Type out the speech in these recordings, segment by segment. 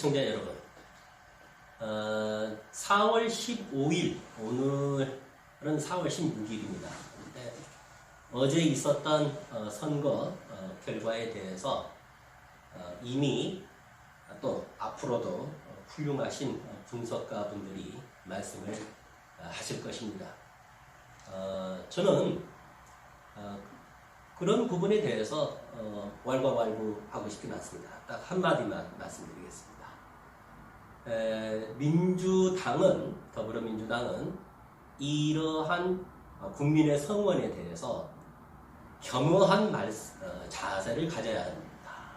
시청자 여러분, 4월 15일, 오늘은 4월 16일입니다. 어제 있었던 선거 결과에 대해서 이미 또 앞으로도 훌륭하신 분석가 분들이 말씀을 하실 것입니다. 저는 그런 부분에 대해서 왈가왈부하고 싶진 않습니다. 딱 한마디만 말씀드리겠습니다. 더불어민주당은 이러한 국민의 성원에 대해서 겸허한 자세를 가져야 합니다.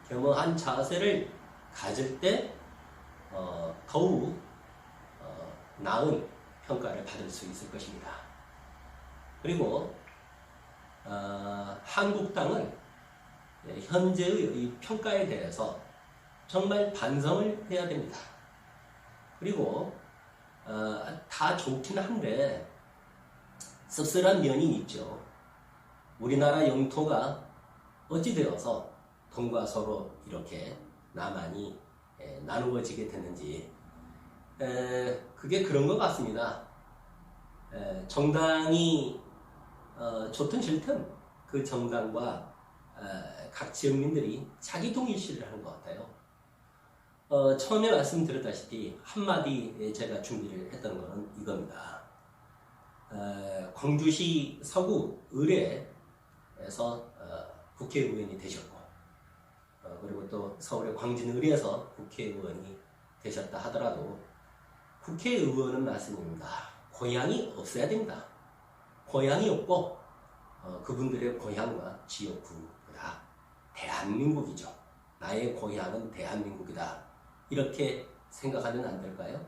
겸허한 자세를 가질 때 더욱 나은 평가를 받을 수 있을 것입니다. 그리고 한국당은 현재의 이 평가에 대해서 정말 반성을 해야 됩니다. 그리고 다 좋긴 한데 씁쓸한 면이 있죠. 우리나라 영토가 어찌되어서 동과 서로 이렇게 나만이 나누어지게 됐는지 그게 그런 것 같습니다. 정당이 좋든 싫든 그 정당과 각 지역민들이 자기 동일시를 하는 것 같아요. 처음에 말씀드렸다시피 한마디 제가 준비를 했던 것은 이겁니다. 광주시 서구 의뢰에서 국회의원이 되셨고 그리고 또 서울의 광진의뢰에서 국회의원이 되셨다 하더라도 국회의원은 말씀입니다. 고향이 없어야 됩니다. 고향이 없고 그분들의 고향과 지역구가 대한민국이죠. 나의 고향은 대한민국이다. 이렇게 생각하면 안 될까요?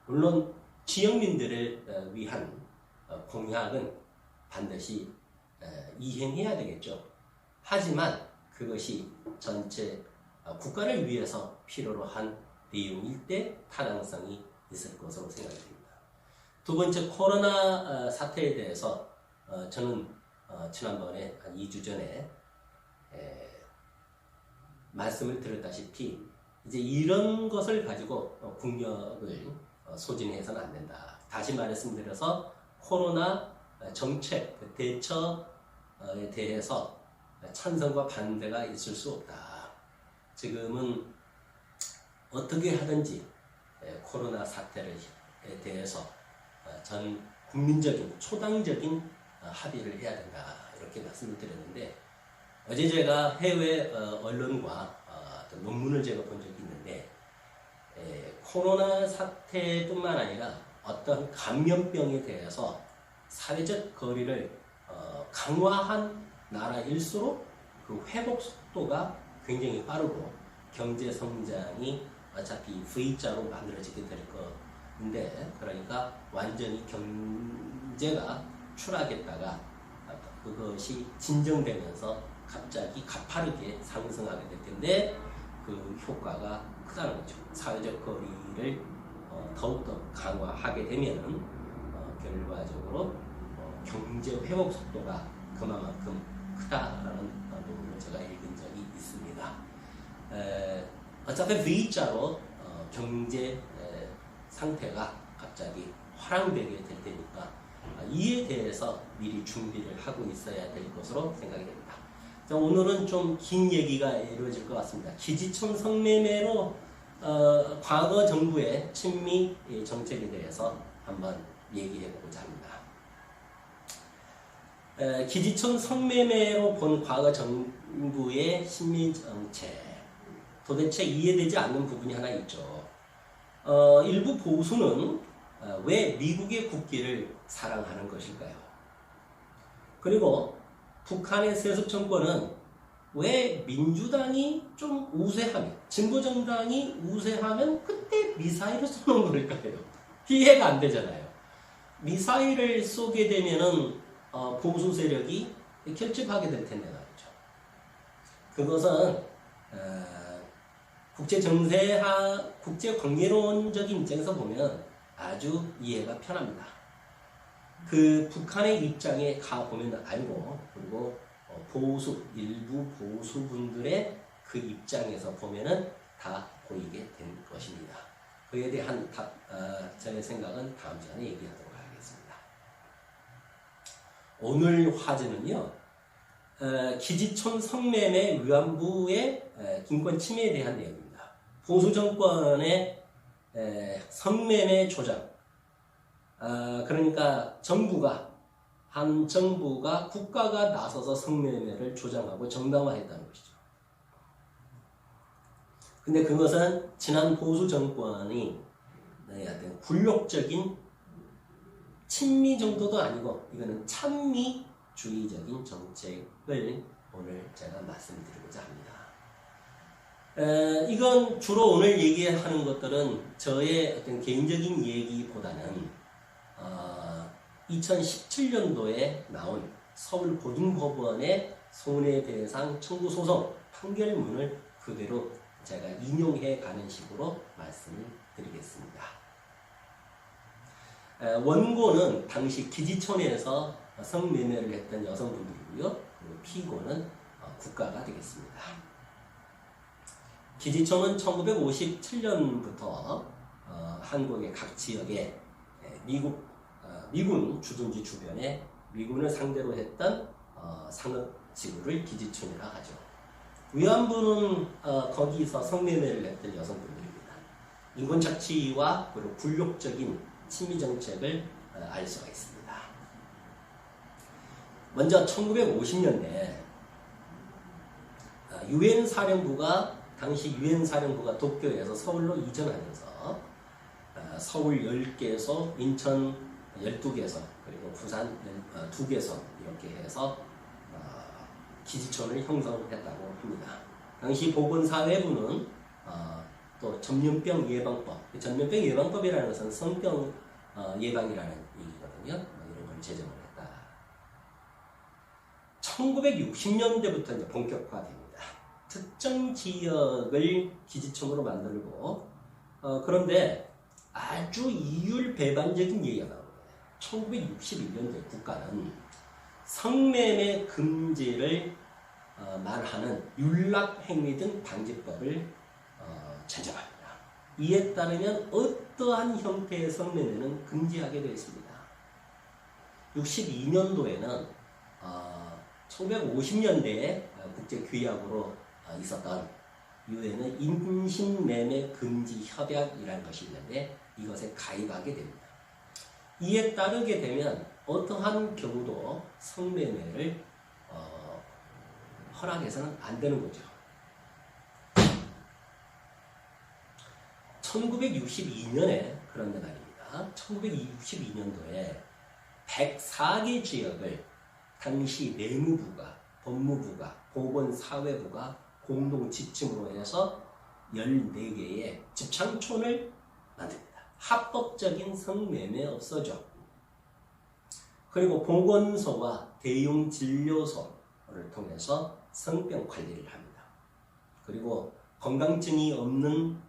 물론 지역민들을 위한 공약은 반드시 이행해야 되겠죠. 하지만 그것이 전체 국가를 위해서 필요로 한 내용일 때 타당성이 있을 것으로 생각이 됩니다. 두 번째, 코로나 사태에 대해서 저는 지난번에 한 2주 전에 말씀을 드렸다시피 이제 이런 것을 가지고 국력을 소진해서는 안 된다. 다시 말씀드려서 코로나 정책 대처에 대해서 찬성과 반대가 있을 수 없다. 지금은 어떻게 하든지 코로나 사태에 대해서 전 국민적인 초당적인 합의를 해야 된다. 이렇게 말씀을 드렸는데 어제 제가 해외 언론과 논문을 제가 본 적이 있는데 코로나 사태뿐만 아니라 어떤 감염병에 대해서 사회적 거리를 강화한 나라일수록 그 회복 속도가 굉장히 빠르고 경제 성장이 어차피 V자로 만들어지게 될 건데 그러니까 완전히 경제가 추락했다가 그것이 진정되면서 갑자기 가파르게 상승하게 될 텐데 그 효과가 크다는 거죠. 사회적 거리를 더욱더 강화하게 되면 결과적으로 경제 회복 속도가 그만큼 크다라는 논문을 제가 읽은 적이 있습니다. 어차피 V자로 경제 상태가 갑자기 화랑되게 될 테니까 이에 대해서 미리 준비를 하고 있어야 될 것으로 생각이 됩니다. 자, 오늘은 좀 긴 얘기가 이루어질 것 같습니다. 기지촌 성매매로 과거 정부의 친미 정책에 대해서 한번 얘기해 보고자 합니다. 기지촌 성매매로 본 과거 정부의 친미 정책 도대체 이해되지 않는 부분이 하나 있죠. 일부 보수는 왜 미국의 국기를 사랑하는 것일까요? 그리고 북한의 세습 정권은 왜 민주당이 좀 우세하면, 진보정당이 우세하면 그때 미사일을 쏘는 걸까요? 이해가 안 되잖아요. 미사일을 쏘게 되면은 보수 세력이 결집하게 될 텐데 말이죠. 그것은 국제 관계론적인 입장에서 보면 아주 이해가 편합니다. 그 북한의 입장에 가보면 알고, 그리고 일부 보수분들의 그 입장에서 보면은 다 보이게 된 것입니다. 그에 대한 저의 생각은 다음 시간에 얘기하도록 하겠습니다. 오늘 화제는요, 기지촌 성매매 위안부의 인권 침해에 대한 내용입니다. 보수 정권의 성매매 조장, 그러니까 한 정부가 국가가 나서서 성매매를 조장하고 정당화했다는 것이죠. 근데 그것은 지난 보수 정권이 굴욕적인 친미 정도도 아니고 이거는 찬미주의적인 정책을 오늘 제가 말씀드리고자 합니다. 이건 주로 오늘 얘기하는 것들은 저의 어떤 개인적인 얘기보다는 2017년도에 나온 서울고등법원의 손해배상 청구 소송 판결문을 그대로 제가 인용해 가는 식으로 말씀을 드리겠습니다. 원고는 당시 기지촌에서 성매매를 했던 여성분들이고요. 그리고 피고는 국가가 되겠습니다. 기지촌은 1957년부터 한국의 각 지역에 미군 주둔지 주변에 미군을 상대로 했던 상업지구를 기지촌이라 하죠. 위안부는 거기서 성매매를 했던 여성분들입니다. 인권착취와 그리고 굴욕적인 친미정책을 알 수가 있습니다. 먼저 1950년대 당시 유엔 사령부가 도쿄에서 서울로 이전하면서 서울 10개소, 인천 12개소, 그리고 부산 2개소 이렇게 해서 기지촌을 형성했다고 합니다. 당시 보건사회부는 또 전염병 예방법, 전염병 예방법이라는 것은 성병 예방이라는 얘기거든요. 이런 걸 제정을 했다. 1960년대부터 이제 본격화됩니다. 특정 지역을 기지촌으로 만들고 그런데 아주 이율배반적인 얘기가 나옵니다. 1961년도에 국가는 성매매 금지를 말하는 윤락행위 등 방지법을 제정합니다. 이에 따르면 어떠한 형태의 성매매는 금지하게 되었습니다. 62년도에는 1950년대에 국제규약으로 있었던 유엔의 임신매매 금지 협약이라는 것이 있는데 이것에 가입하게 됩니다. 이에 따르게 되면 어떠한 경우도 성매매를 허락해서는 안 되는 거죠. 1962년에 그런데 말입니다. 1962년도에 104개 지역을 당시 내무부가, 법무부가, 보건사회부가 공동 지침으로 해서 14개의 집창촌을 만듭니다. 합법적인 성매매 없어져. 그리고 보건소와 대형 진료소를 통해서 성병 관리를 합니다. 그리고 건강증이 없는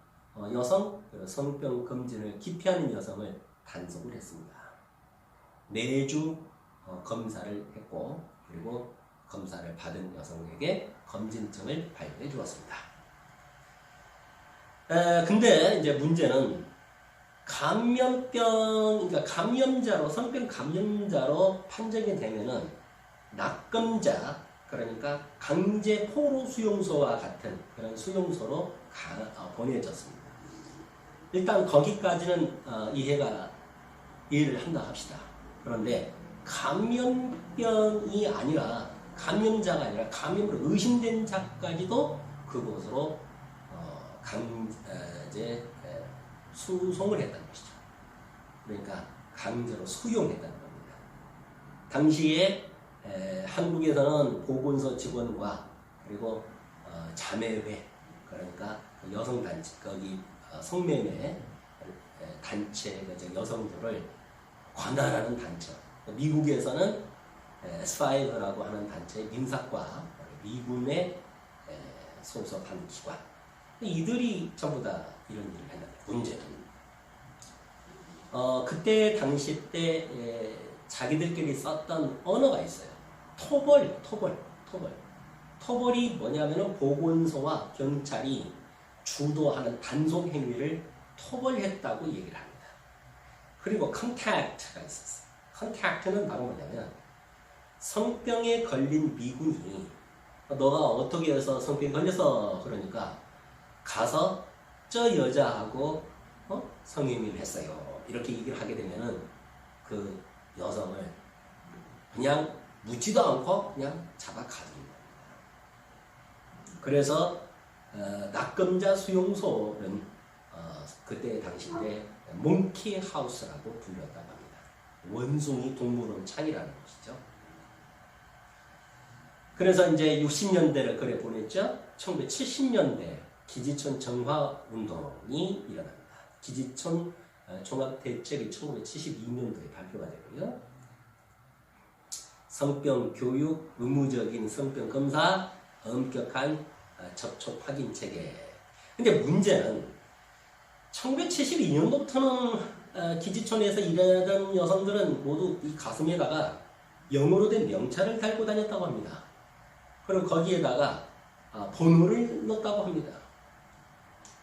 여성, 그리고 성병 검진을 기피하는 여성을 단속을 했습니다. 매주 검사를 했고, 그리고 검사를 받은 여성에게 검진증을 발급해 주었습니다. 근데 이제 문제는 그러니까 감염자로, 성병 감염자로 판정이 되면은 낙검자, 그러니까 강제 포로 수용소와 같은 그런 수용소로 보내졌습니다. 일단 거기까지는 이해를 한다 합시다. 그런데 감염병이 아니라, 감염자가 아니라 감염으로 의심된 자까지도 그곳으로 강제 수송을 했다는 것이죠. 그러니까 강제로 수용했다는 겁니다. 당시에 한국에서는 보건소 직원과 그리고 자매회, 그러니까 여성단체, 거기 성매매 단체 여성들을 관할하는 단체, 미국에서는 S5라고 하는 단체, 민사과, 미군에 소속한 기관, 이들이 전부 다 이런 일을 했는데, 문제는 그때 당시 때 자기들끼리 썼던 언어가 있어요. 토벌이 뭐냐면은 보건소와 경찰이 주도하는 단속 행위를 토벌했다고 얘기를 합니다. 그리고 contact가 있었어요. contact는 바로 뭐냐면 성병에 걸린 미군이 너가 어떻게 해서 성병에 걸려서 그러니까 가서 저 여자하고 성행위를 했어요. 이렇게 얘기를 하게 되면은 그 여성을 그냥 묻지도 않고 그냥 잡아 가두는 겁니다. 그래서 낙검자 수용소는 그때 당시에 몽키 하우스라고 불렸다고 합니다. 원숭이 동물원 창이라는 것이죠. 그래서 이제 60년대를 그래 보냈죠. 1970년대 기지촌 정화 운동이 일어납니다. 기지촌 종합대책이 1972년도에 발표가 되고요. 성병 교육, 의무적인 성병 검사, 엄격한 접촉 확인 체계. 근데 문제는 1972년부터는 기지촌에서 일하던 여성들은 모두 이 가슴에다가 영어로 된 명찰을 달고 다녔다고 합니다. 그리고 거기에다가 번호를 넣었다고 합니다.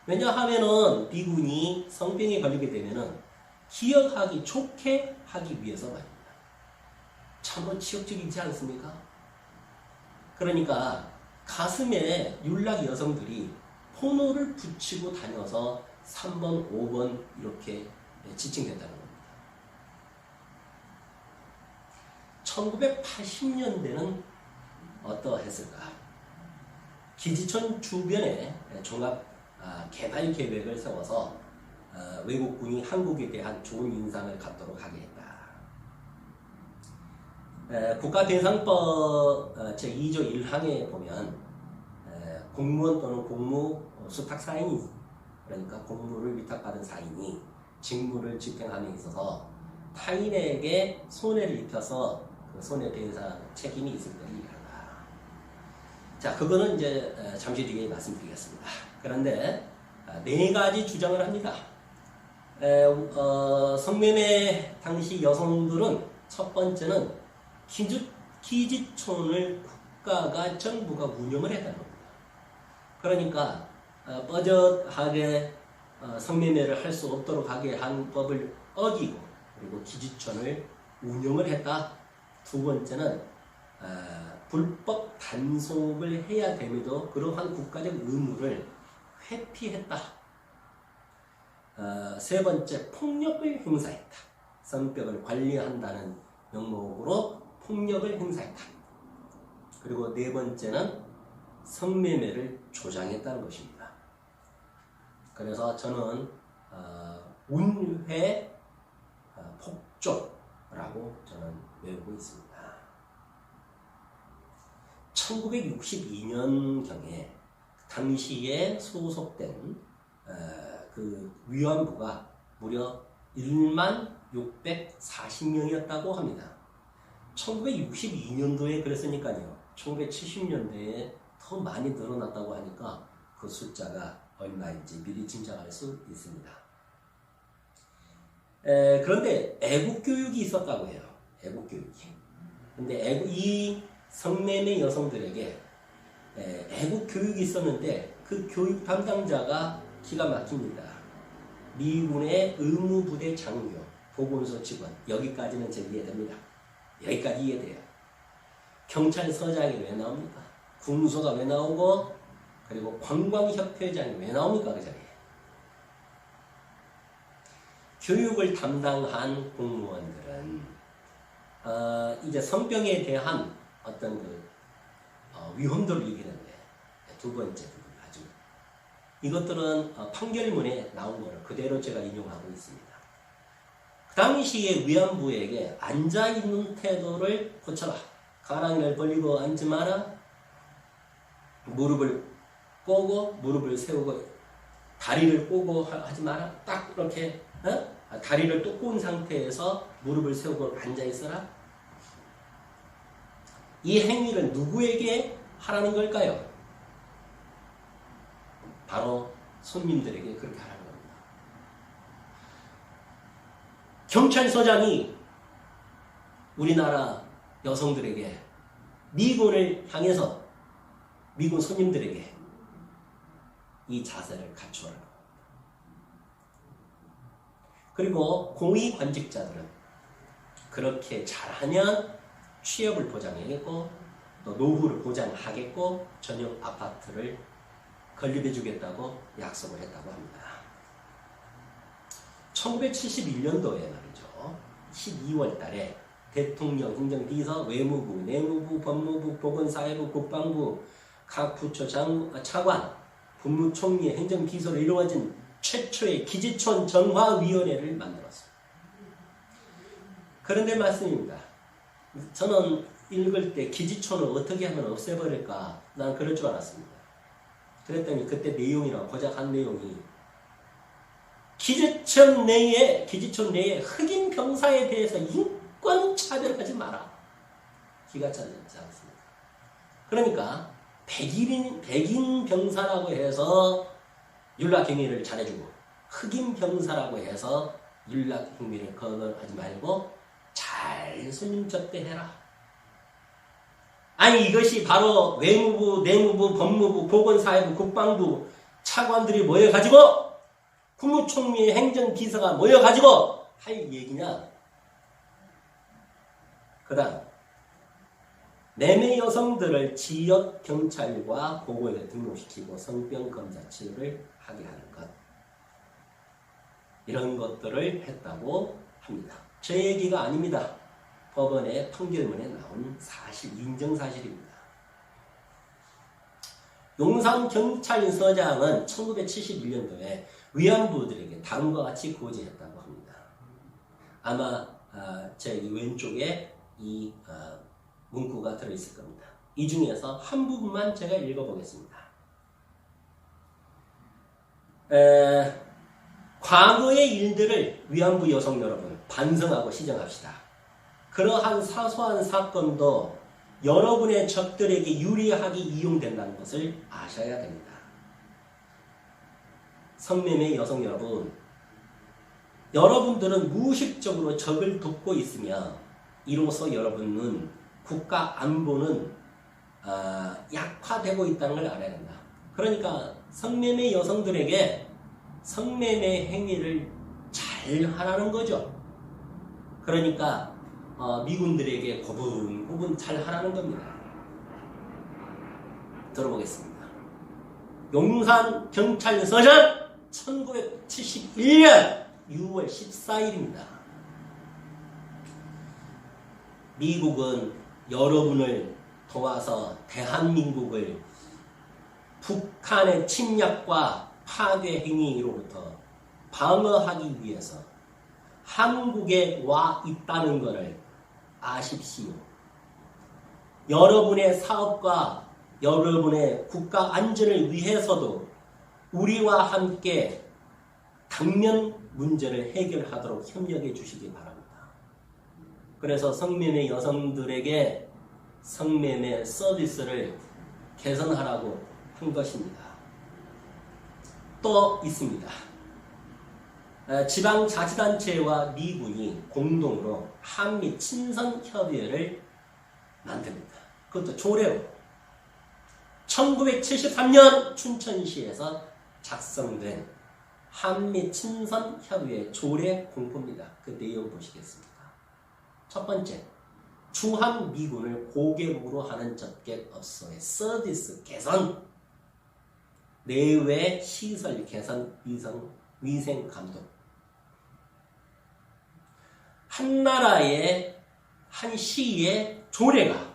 왜냐하면은 미군이 성병에 걸리게 되면은 기억하기 좋게 하기 위해서 말입니다. 참으로 치욕적이지 않습니까? 그러니까 가슴에 윤락 여성들이 번호를 붙이고 다녀서 3번, 5번 이렇게 지칭된다는 겁니다. 1980년대는 어떠했을까? 기지촌 주변에 종합 개발 계획을 세워서 외국군이 한국에 대한 좋은 인상을 갖도록 하게 했다. 국가배상법 제2조 1항에 보면 공무원 또는 공무 수탁 사인이 그러니까 공무를 위탁받은 사인이 직무를 집행함에 있어서 타인에게 손해를 입혀서 그 손해배상 책임이 있을 때를 얘기한다. 자, 그거는 이제 잠시 뒤에 말씀드리겠습니다. 그런데 네 가지 주장을 합니다. 성매매 당시 여성들은 첫 번째는 기지촌을 국가가 정부가 운영을 했다는 겁니다. 그러니까 뻐젓하게 성매매를 할 수 없도록 하게 한 법을 어기고 그리고 기지촌을 운영을 했다. 두 번째는 불법 단속을 해야 됨에도 그러한 국가적 의무를 회피했다. 세 번째, 폭력을 행사했다. 성벽을 관리한다는 명목으로 폭력을 행사했다. 그리고 네 번째는 성매매를 조장했다는 것입니다. 그래서 저는 운회 폭조라고 저는 외우고 있습니다. 1962년경에 당시에 소속된 그 위안부가 무려 16,640명이었다고 합니다. 1962년도에 그랬으니까요. 1970년대에 더 많이 늘어났다고 하니까 그 숫자가 얼마인지 미리 짐작할 수 있습니다. 그런데 애국교육이 있었다고 해요. 애국교육이. 근데 이 성매매 여성들에게 애국교육이 있었는데 그 교육 담당자가 기가 막힙니다. 미군의 의무부대 장교, 보건소 직원, 여기까지는 제 이해됩니다. 여기까지 이해돼요. 경찰서장이 왜 나옵니까? 군소가 왜 나오고, 그리고 관광협회장이 왜 나옵니까? 그 자리에. 교육을 담당한 공무원들은 이제 성병에 대한 어떤 위험도를 얘기하는데 두 번째 부분 아주 이것들은 판결문에 나온 것을 그대로 제가 인용하고 있습니다. 그 당시에 위안부에게 앉아있는 태도를 고쳐라. 가랑이를 벌리고 앉지 마라. 무릎을 꼬고 무릎을 세우고 다리를 꼬고 하지 마라. 딱 이렇게 다리를 또 꼬은 상태에서 무릎을 세우고 앉아있어라. 이 행위를 누구에게 하라는 걸까요? 바로 손님들에게 그렇게 하라는 겁니다. 경찰서장이 우리나라 여성들에게 미군을 향해서 미군 손님들에게 이 자세를 갖추어라. 그리고 고위관직자들은 그렇게 잘하면 취업을 보장해겠고 또 노후를 보장하겠고 전용 아파트를 건립해주겠다고 약속을 했다고 합니다. 1971년도에 말이죠. 12월 달에 대통령, 행정비서, 외무부, 내무부, 법무부, 보건사회부, 국방부, 각 부처 차관, 국무총리의 행정비서로 이루어진 최초의 기지촌 정화위원회를 만들었습니다. 그런데 말씀입니다. 저는 읽을 때 기지촌을 어떻게 하면 없애버릴까? 난 그럴 줄 알았습니다. 그랬더니 그때 내용이랑 고작한 내용이 기지촌 내에 흑인 병사에 대해서 인권 차별하지 마라. 기가 차지 않습니까? 그러니까 백인 병사라고 해서 윤락행위를 잘해주고 흑인 병사라고 해서 윤락행위를 거절하지 말고 잘 손님접대해라. 아니 이것이 바로 외무부, 내무부, 법무부, 보건사회부, 국방부 차관들이 모여가지고 국무총리의 행정비서가 모여가지고 할 얘기냐. 그 다음 내매 여성들을 지역경찰과 보건에 등록시키고 성병검사 치료를 하게 하는 것, 이런 것들을 했다고 합니다. 제 얘기가 아닙니다. 법원의 판결문에 나온 인정사실입니다. 용산경찰서장은 1971년도에 위안부들에게 다음과 같이 고지했다고 합니다. 아마 제 왼쪽에 이 문구가 들어있을 겁니다. 이 중에서 한 부분만 제가 읽어보겠습니다. 과거의 일들을 위안부 여성 여러분 반성하고 시정합시다. 그러한 사소한 사건도 여러분의 적들에게 유리하게 이용된다는 것을 아셔야 됩니다. 성매매 여성 여러분, 여러분들은 무의식적으로 적을 돕고 있으며 이로써 여러분은 국가 안보는 약화되고 있다는 걸 알아야 된다. 그러니까 성매매 여성들에게 성매매 행위를 잘 하라는 거죠. 그러니까 미군들에게 고분고분 잘 하라는 겁니다. 들어보겠습니다. 용산경찰서장 1971년 6월 14일입니다. 미국은 여러분을 도와서 대한민국을 북한의 침략과 파괴 행위로부터 방어하기 위해서 한국에 와 있다는 것을 아십시오. 여러분의 사업과 여러분의 국가 안전을 위해서도 우리와 함께 당면 문제를 해결하도록 협력해 주시기 바랍니다. 그래서 성매매 여성들에게 성매매 서비스를 개선하라고 한 것입니다. 또 있습니다. 지방자치단체와 미군이 공동으로 한미 친선협의회를 만듭니다. 그것도 조례로 1973년 춘천시에서 작성된 한미 친선협의회 조례 공포입니다. 그 내용 보시겠습니다. 첫 번째, 주한미군을 고객으로 하는 접객업소의 서비스 개선, 내외 시설 개선, 위생 감독. 한 나라의 한 시의 조례가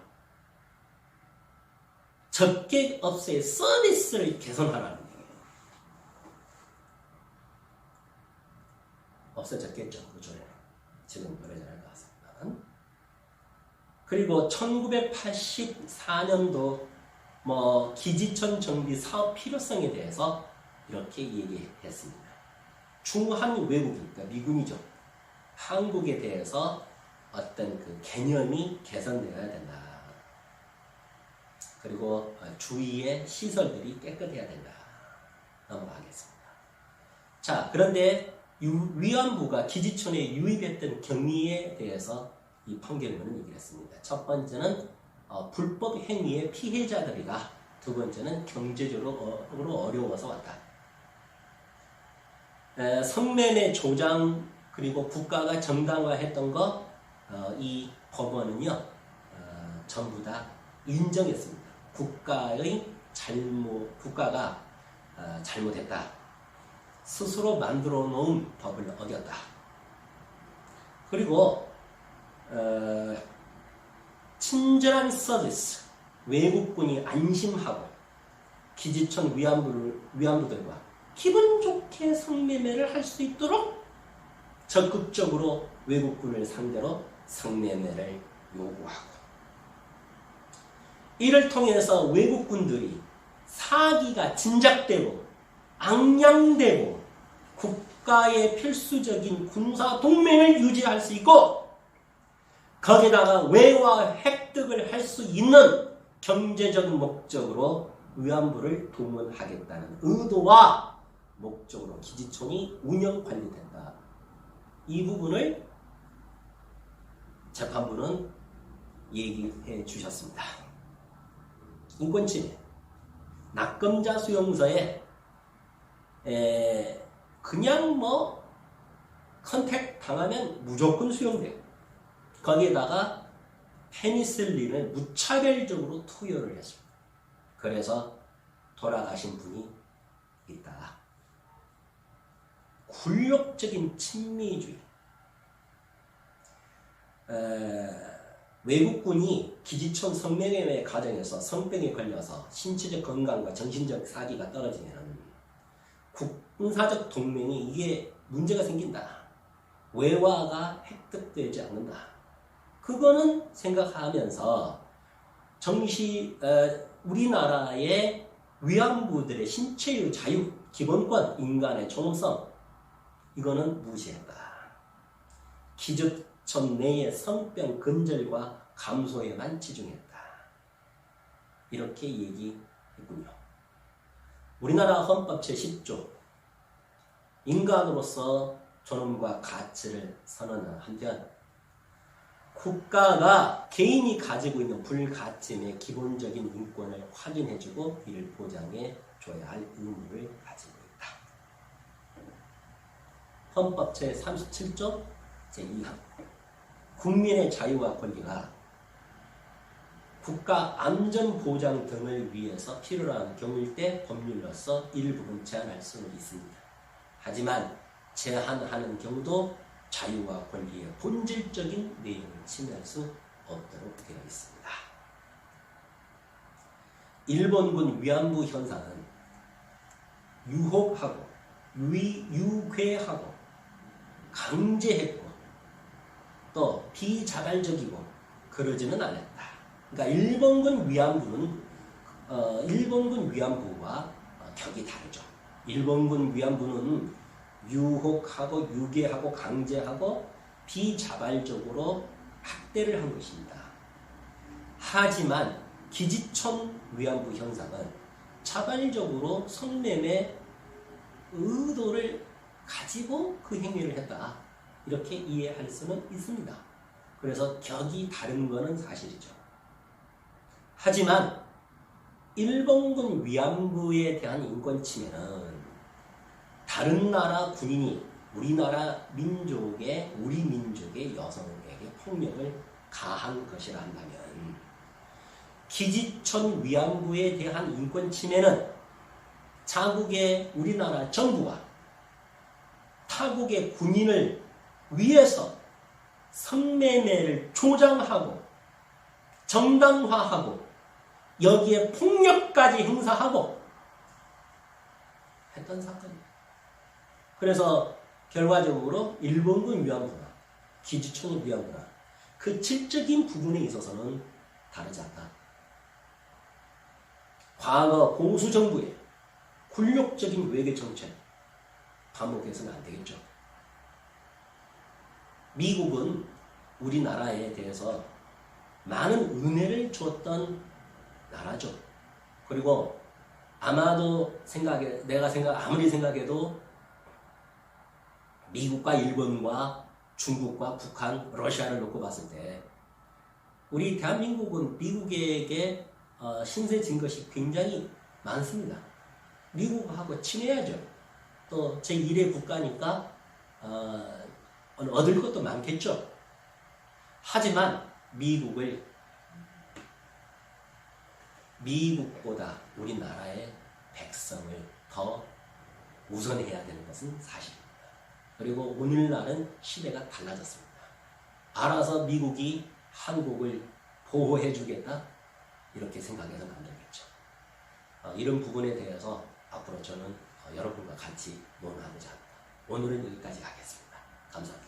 접객업소의 서비스를 개선하라는 거예요. 없어졌겠죠, 그 조례는. 지금 오래전에 나왔습니다. 그리고 1984년도 기지촌 정비 사업 필요성에 대해서 이렇게 얘기했습니다. 중한 외국인, 그러니까 미군이죠. 한국에 대해서 어떤 그 개념이 개선되어야 된다. 그리고 주위의 시설들이 깨끗해야 된다. 넘어가겠습니다. 자, 그런데 위안부가 기지촌에 유입했던 경위에 대해서 이 판결문은 얘기를 했습니다. 첫 번째는 불법 행위의 피해자들이가 두 번째는 경제적으로 어려워서 왔다. 성매매 조장 그리고 국가가 정당화했던 거 이 법원은요 전부 다 인정했습니다. 국가가 잘못했다. 스스로 만들어 놓은 법을 어겼다. 그리고 친절한 서비스, 외국군이 안심하고 기지천 위안부들과 기분 좋게 성매매를 할 수 있도록 적극적으로 외국군을 상대로 성매매를 요구하고, 이를 통해서 외국군들이 사기가 진작되고 악량되고 국가의 필수적인 군사 동맹을 유지할 수 있고, 거기다가 외화 획득을 할 수 있는 경제적 목적으로 위안부를 동원하겠다는 의도와 목적으로 기지촌이 운영 관리된다. 이 부분을 재판부는 얘기해 주셨습니다. 인권침해, 낙검자 수용소에 그냥 컨택 당하면 무조건 수용돼요. 거기에다가 페니실린을 무차별적으로 투여를 했습니다. 그래서 돌아가신 분이 있다. 굴욕적인 친미주의. 외국군이 기지촌 성매매 과정에서 성병에 걸려서 신체적 건강과 정신적 사기가 떨어지면 군사적 동맹이 이게 문제가 생긴다. 외화가 획득되지 않는다. 그거는 생각하면서 우리나라의 위안부들의 신체의 자유, 기본권, 인간의 존엄성, 이거는 무시했다. 기저촌 내의 성병 근절과 감소에만 치중했다. 이렇게 얘기했군요. 우리나라 헌법 제10조, 인간으로서 존엄과 가치를 선언하는 한편, 국가가 개인이 가지고 있는 불가침의 기본적인 인권을 확인해주고 이를 보장해줘야 할 의무를 가지고 있다. 헌법 제37조 제2항, 국민의 자유와 권리가 국가 안전 보장 등을 위해서 필요한 경우일 때 법률로서 일부분 제한할 수는 있습니다. 하지만 제한하는 경우도 자유와 권리의 본질적인 내용을 침해할 수 없도록 되어 있습니다. 일본군 위안부 현상은 유혹하고 유괴하고 강제했고 또 비자발적이고 그러지는 않았다. 그러니까 일본군 위안부와 격이 다르죠. 일본군 위안부는 유혹하고 유괴하고 강제하고 비자발적으로 학대를 한 것입니다. 하지만 기지촌 위안부 현상은 자발적으로 성매매 의도를 가지고 그 행위를 했다. 이렇게 이해할 수는 있습니다. 그래서 격이 다른 것은 사실이죠. 하지만 일본군 위안부에 대한 인권 침해는 다른 나라 군인이 우리 민족의 여성에게 폭력을 가한 것이라 한다면, 기지촌 위안부에 대한 인권 침해는 자국의 우리나라 정부가 타국의 군인을 위해서 성매매를 조장하고 정당화하고 여기에 폭력까지 행사하고 했던 사건입니다. 그래서 결과적으로 일본군 위안부나 기지촌 위안부나 그 질적인 부분에 있어서는 다르지 않다. 과거 보수 정부의 굴욕적인 외교 정책 반복해서는 안 되겠죠. 미국은 우리나라에 대해서 많은 은혜를 주었던 나라죠. 그리고 아마도 아무리 생각해도 미국과 일본과 중국과 북한, 러시아를 놓고 봤을 때 우리 대한민국은 미국에게 신세진 것이 굉장히 많습니다. 미국하고 친해야죠. 또 제1의 국가니까 얻을 것도 많겠죠. 하지만 미국보다 우리나라의 백성을 더 우선해야 되는 것은 사실입니다. 그리고 오늘날은 시대가 달라졌습니다. 알아서 미국이 한국을 보호해 주겠다 이렇게 생각해서 만들겠죠. 이런 부분에 대해서 앞으로 저는 여러분과 같이 논하고자 합니다. 오늘은 여기까지 하겠습니다. 감사합니다.